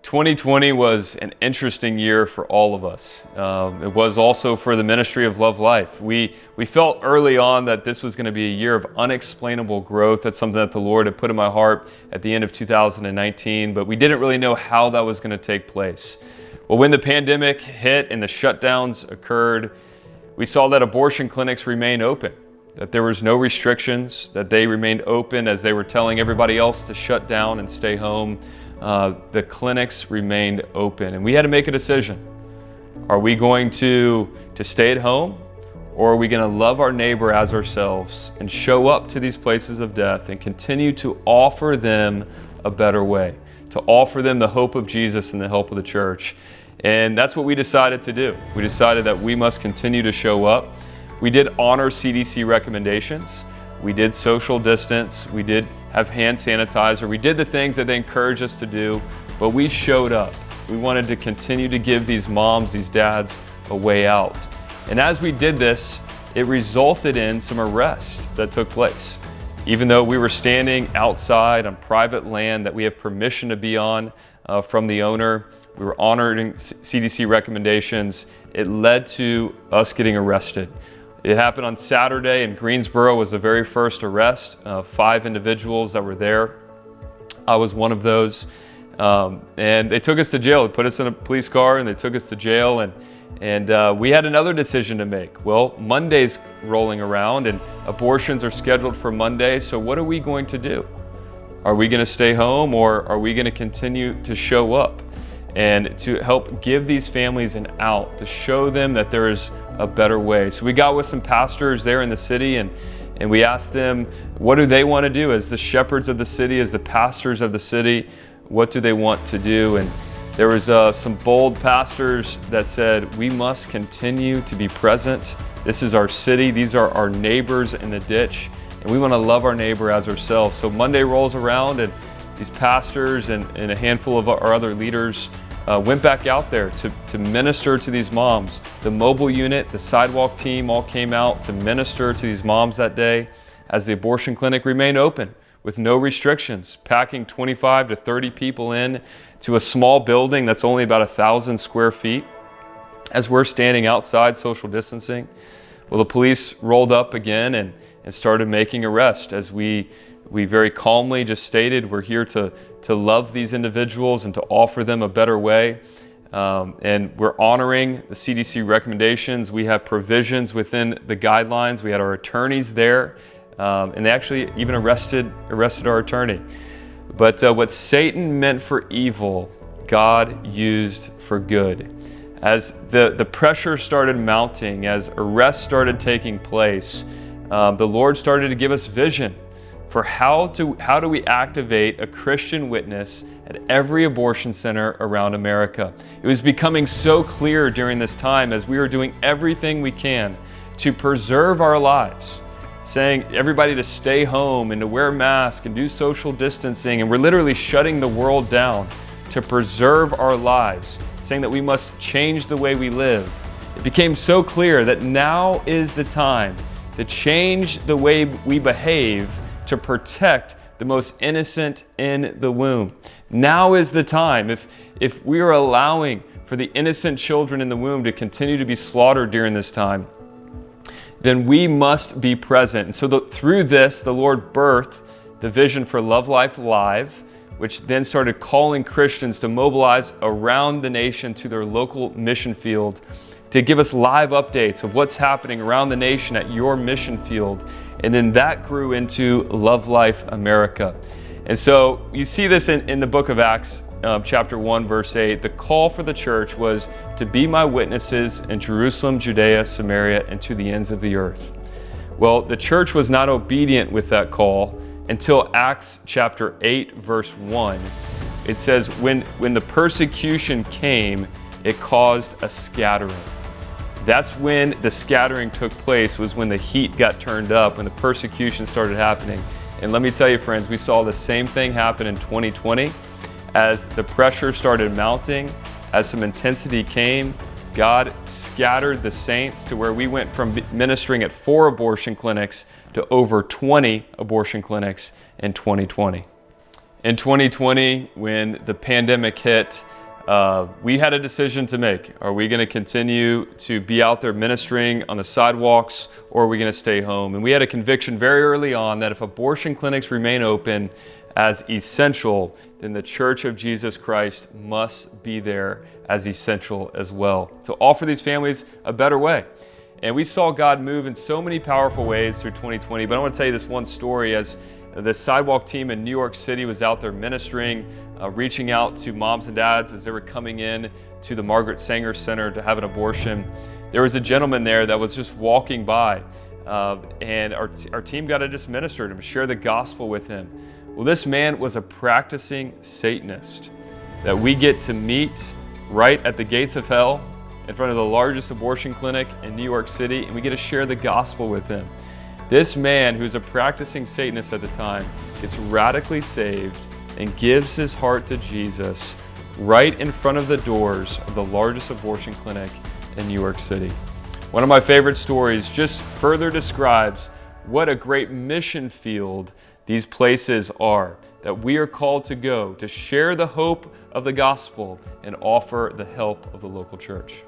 2020 was an interesting year for all of us. It was also for the ministry of Love Life. We felt early on that this was going to be a year of unexplainable growth. That's something that the Lord had put in my heart at the end of 2019, but we didn't really know how that was going to take place. Well, when the pandemic hit and the shutdowns occurred, we saw that abortion clinics remained open, that there was no restrictions, that they remained open as they were telling everybody else to shut down and stay home. The clinics remained open, and we had to make a decision. Are we going to stay at home, or are we going to love our neighbor as ourselves and show up to these places of death and continue to offer them a better way, to offer them the hope of Jesus and the help of the church? And that's what we decided to do. We decided that we must continue to show up. We did honor CDC recommendations. We did social distance. We did have hand sanitizer. We did the things that they encouraged us to do, but we showed up. We wanted to continue to give these moms, these dads, a way out. And as we did this, it resulted in some arrest that took place. Even though we were standing outside on private land that we have permission to be on from the owner, we were honoring CDC recommendations, it led to us getting arrested. It happened on Saturday in Greensboro. Was the very first arrest, 5 individuals that were there. I was one of those. And they took us to jail. They put us in a police car and they took us to jail. And we had another decision to make. Well, Monday's rolling around and abortions are scheduled for Monday. So what are we going to do? Are we going to stay home, or are we going to continue to show up and to help give these families an out, to show them that there is a better way? So we got with some pastors there in the city and we asked them, what do they want to do as the shepherds of the city, as the pastors of the city? What do they want to do? And there was some bold pastors that said, we must continue to be present. This is our city. These are our neighbors in the ditch, and we want to love our neighbor as ourselves. So Monday rolls around, and these pastors and a handful of our other leaders went back out there to minister to these moms. The mobile unit, the sidewalk team all came out to minister to these moms that day as the abortion clinic remained open with no restrictions, packing 25 to 30 people in to a small building that's only about 1,000 square feet as we're standing outside social distancing. Well, the police rolled up again and started making arrests as we very calmly just stated, we're here to love these individuals and to offer them a better way. And we're honoring the CDC recommendations. We have provisions within the guidelines. We had our attorneys there, and they actually even arrested our attorney. But what Satan meant for evil, God used for good. As the pressure started mounting, as arrests started taking place, the Lord started to give us vision for how do we activate a Christian witness at every abortion center around America. It was becoming so clear during this time as we were doing everything we can to preserve our lives, saying everybody to stay home and to wear masks and do social distancing, and we're literally shutting the world down to preserve our lives, saying that we must change the way we live. It became so clear that now is the time to change the way we behave to protect the most innocent in the womb. Now is the time. If we are allowing for the innocent children in the womb to continue to be slaughtered during this time, then we must be present. And so through this, the Lord birthed the vision for Love Life Live, which then started calling Christians to mobilize around the nation to their local mission field to give us live updates of what's happening around the nation at your mission field. And then that grew into Love Life America. And so you see this in the book of Acts, chapter 1, verse 8. The call for the church was to be my witnesses in Jerusalem, Judea, Samaria, and to the ends of the earth. Well, the church was not obedient with that call until Acts chapter 8, verse 1. It says, when the persecution came, it caused a scattering. That's when the scattering took place, was when the heat got turned up, when the persecution started happening. And let me tell you, friends, we saw the same thing happen in 2020. As the pressure started mounting, as some intensity came, God scattered the saints to where we went from ministering at 4 abortion clinics to over 20 abortion clinics in 2020. In 2020, when the pandemic hit, we had a decision to make. Are we going to continue to be out there ministering on the sidewalks, or are we going to stay home? And we had a conviction very early on that if abortion clinics remain open as essential, then the Church of Jesus Christ must be there as essential as well, to offer these families a better way. And we saw God move in so many powerful ways through 2020, but I want to tell you this one story. As the Sidewalk team in New York City was out there ministering, reaching out to moms and dads as they were coming in to the Margaret Sanger Center to have an abortion. There was a gentleman there that was just walking by, and our team got to just minister to him, share the gospel with him. Well, this man was a practicing Satanist that we get to meet right at the gates of hell in front of the largest abortion clinic in New York City, and we get to share the gospel with him. This man, who's a practicing Satanist at the time, gets radically saved and gives his heart to Jesus right in front of the doors of the largest abortion clinic in New York City. One of my favorite stories just further describes what a great mission field these places are, that we are called to go to share the hope of the gospel and offer the help of the local church.